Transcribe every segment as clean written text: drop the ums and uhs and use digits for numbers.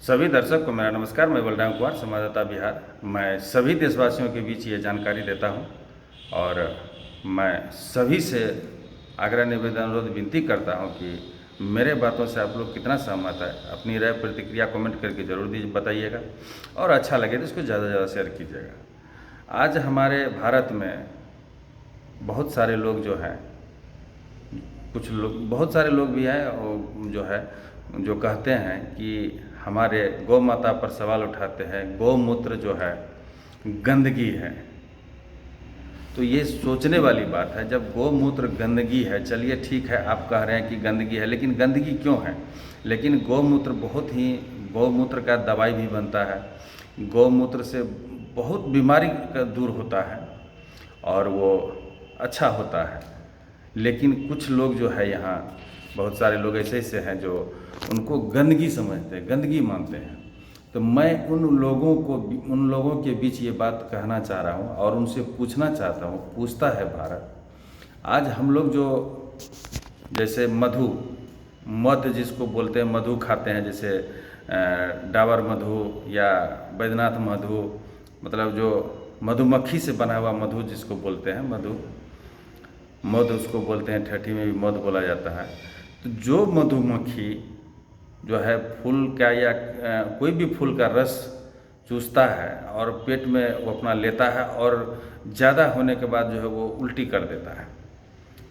सभी दर्शक को मेरा नमस्कार। मैं बलराम कुमार, संवाददाता बिहार। मैं सभी देशवासियों के बीच ये जानकारी देता हूँ और मैं सभी से आग्रह निवेदन अनुरोध विनती करता हूँ कि मेरे बातों से आप लोग कितना सहमत है, अपनी राय प्रतिक्रिया कमेंट करके ज़रूर बताइएगा और अच्छा लगे तो इसको ज़्यादा से ज़्यादा शेयर कीजिएगा। आज हमारे भारत में बहुत सारे लोग जो हैं, कुछ लोग, बहुत सारे लोग भी हैं जो है जो कहते हैं कि हमारे गौ माता पर सवाल उठाते हैं, गौमूत्र जो है गंदगी है। तो ये सोचने वाली बात है, जब गौमूत्र गंदगी है, चलिए ठीक है आप कह रहे हैं कि गंदगी है, लेकिन गंदगी क्यों है? लेकिन गौमूत्र गौमूत्र का दवाई भी बनता है, गौमूत्र से बहुत बीमारी का दूर होता है और वो अच्छा होता है। लेकिन कुछ लोग जो है, यहाँ बहुत सारे लोग ऐसे हैं जो उनको गंदगी समझते हैं, गंदगी मानते हैं। तो मैं उन लोगों के बीच ये बात कहना चाह रहा हूँ और उनसे पूछना चाहता हूँ, पूछता है भारत। आज हम लोग जो जैसे मध जिसको बोलते हैं, मधु खाते हैं, जैसे डाबर मधु या बैद्यनाथ मधु, मतलब जो मधुमक्खी से बना हुआ मधु जिसको बोलते हैं, मध उसको बोलते हैं, ठेठी में भी मध बोला जाता है। तो जो मधुमक्खी जो है फूल का या कोई भी फूल का रस चूसता है और पेट में वो अपना लेता है और ज़्यादा होने के बाद जो है वो उल्टी कर देता है।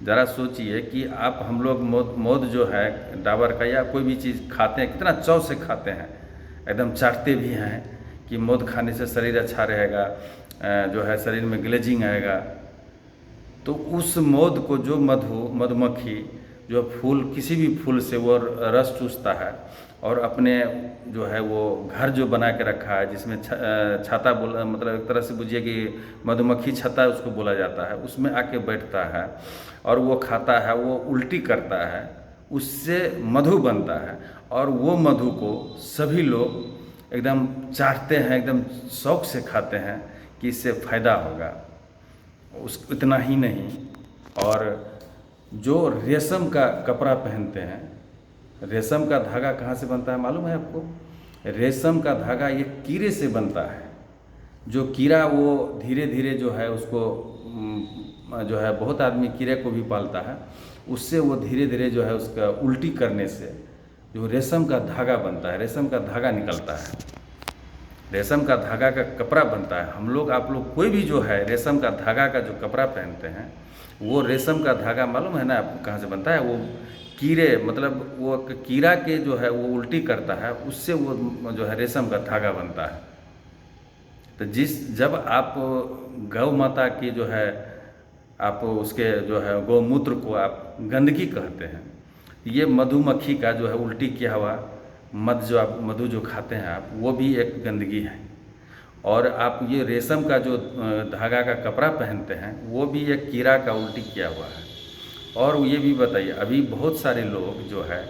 ज़रा सोचिए कि आप हम लोग मध जो है डाबर का या कोई भी चीज़ खाते हैं, कितना चाव से खाते हैं, एकदम चाटते भी हैं कि मध खाने से शरीर अच्छा रहेगा, जो है शरीर में ग्लेजिंग आएगा। तो उस मध को जो मधुमक्खी जो फूल, किसी भी फूल से वो रस चूसता है और अपने जो है वो घर जो बना के रखा है, जिसमें छाता मतलब एक तरह से बुझिए कि मधुमक्खी छत्ता उसको बोला जाता है, उसमें आके बैठता है और वो खाता है, वो उल्टी करता है, उससे मधु बनता है और वो मधु को सभी लोग एकदम चाटते हैं, एकदम शौक से खाते हैं कि इससे फ़ायदा होगा। इतना ही नहीं, और जो रेशम का कपड़ा पहनते हैं, रेशम का धागा कहाँ से बनता है मालूम है आपको? रेशम का धागा ये कीड़े से बनता है। जो कीड़ा वो धीरे धीरे जो है उसको जो है, बहुत आदमी कीड़े को भी पालता है, उससे वो धीरे धीरे जो है उसका उल्टी करने से जो रेशम का धागा बनता है, रेशम का धागा निकलता है, रेशम का धागा का कपड़ा बनता है। हम लोग, आप लोग कोई भी जो है रेशम का धागा का जो कपड़ा पहनते हैं, वो रेशम का धागा मालूम है ना आपको कहाँ से बनता है? वो कीड़े, मतलब वो कीड़ा के जो है वो उल्टी करता है, उससे वो जो है रेशम का धागा बनता है। तो जब आप गौ माता की जो है, आप उसके जो है गौमूत्र को आप गंदगी कहते हैं, ये मधुमक्खी का जो है उल्टी किया हुआ मधु जो खाते हैं आप, वो भी एक गंदगी है। और आप ये रेशम का जो धागा का कपड़ा पहनते हैं, वो भी एक कीड़ा का उल्टी किया हुआ है। और ये भी बताइए, अभी बहुत सारे लोग जो है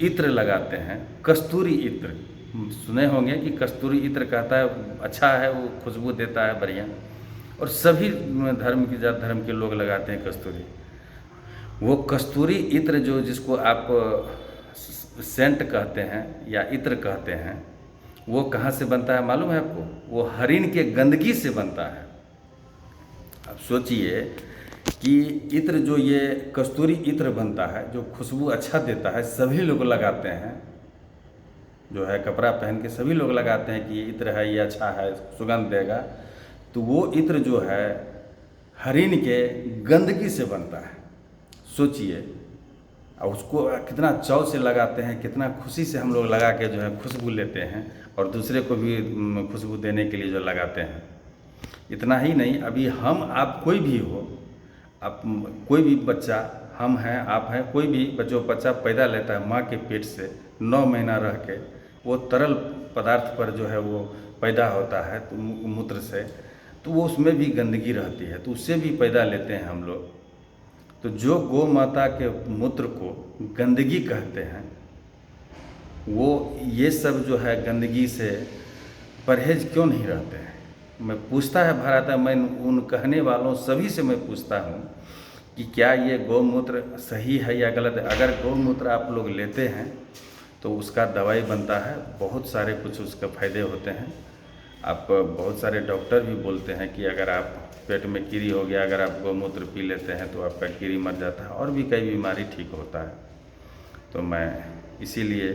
इत्र लगाते हैं, कस्तूरी इत्र, सुने होंगे कि कस्तूरी इत्र कहता है अच्छा है, वो खुशबू देता है बढ़िया, और सभी जात धर्म के लोग लगाते हैं कस्तूरी। वो कस्तूरी इत्र जो जिसको आप सेंट कहते हैं या इत्र कहते हैं, वो कहाँ से बनता है मालूम है आपको? वो हरिन के गंदगी से बनता है। अब सोचिए कि इत्र जो ये कस्तूरी इत्र बनता है, जो खुशबू अच्छा देता है, सभी लोग लगाते हैं, जो है कपड़ा पहन के सभी लोग लगाते हैं कि ये इत्र है, ये अच्छा है, सुगंध देगा। तो वो इत्र जो है हरिन के गंदगी से बनता है। सोचिए, और उसको कितना चाव से लगाते हैं, कितना खुशी से हम लोग लगा के जो है खुशबू लेते हैं और दूसरे को भी खुशबू देने के लिए जो लगाते हैं। इतना ही नहीं, अभी हम आप कोई भी हो, आप कोई भी बच्चा, हम हैं आप हैं, कोई भी बच्चा पैदा लेता है माँ के पेट से 9 महीना रह के, वो तरल पदार्थ पर जो है वो पैदा होता है, तो मूत्र से, तो वो उसमें भी गंदगी रहती है, तो उससे भी पैदा लेते हैं हम लोग। तो जो गौ माता के मूत्र को गंदगी कहते हैं, वो ये सब जो है गंदगी से परहेज क्यों नहीं रहते हैं? मैं पूछता है भारत, मैं उन कहने वालों सभी से मैं पूछता हूँ कि क्या ये गौमूत्र सही है या गलत है? अगर गौमूत्र आप लोग लेते हैं तो उसका दवाई बनता है, बहुत सारे कुछ उसके फ़ायदे होते हैं। आप बहुत सारे डॉक्टर भी बोलते हैं कि अगर आप पेट में कीड़ी हो गया, अगर आप गौमूत्र पी लेते हैं तो आपका कीड़ी मर जाता है, और भी कई बीमारी ठीक होता है। तो मैं इसीलिए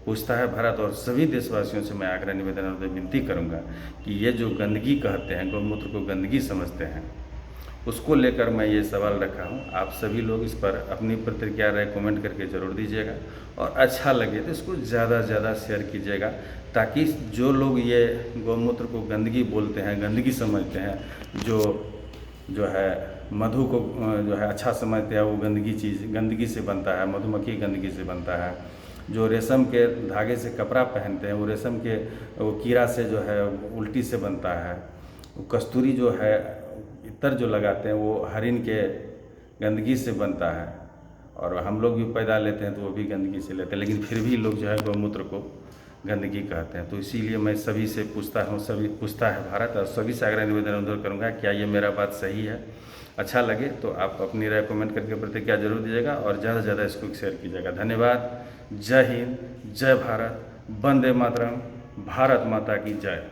पूछता है भारत और सभी देशवासियों से मैं आग्रह निवेदन और विनती करूंगा कि ये जो गंदगी कहते हैं, गौमूत्र को गंदगी समझते हैं, उसको लेकर मैं ये सवाल रखा हूँ। आप सभी लोग इस पर अपनी प्रतिक्रिया राय कमेंट करके ज़रूर दीजिएगा, और अच्छा लगे तो इसको ज़्यादा से ज़्यादा शेयर कीजिएगा, ताकि जो लोग ये गौमूत्र को गंदगी बोलते हैं, गंदगी समझते हैं, जो है मधु को जो है अच्छा समझते हैं, वो गंदगी से बनता है, मधुमक्खी गंदगी से बनता है। जो रेशम के धागे से कपड़ा पहनते हैं, वो रेशम के वो कीड़ा से जो है उल्टी से बनता है। कस्तूरी जो है इत्र जो लगाते हैं वो हरिन के गंदगी से बनता है, और हम लोग भी पैदा लेते हैं तो वो भी गंदगी से लेते हैं, लेकिन फिर भी लोग जो है गौमूत्र को गंदगी कहते हैं। तो इसीलिए मैं सभी से पूछता हूँ, सभी पूछता है भारत, और सभी से आग्रह निवेदन अनुरोध करूँगा, क्या ये मेरा बात सही है? अच्छा लगे तो आप अपनी राय कमेंट करके प्रतिक्रिया जरूर दीजिएगा, और ज़्यादा से ज़्यादा इसको शेयर कीजिएगा। धन्यवाद। जय हिंद, जय भारत, वंदे मातरम, भारत माता की जय।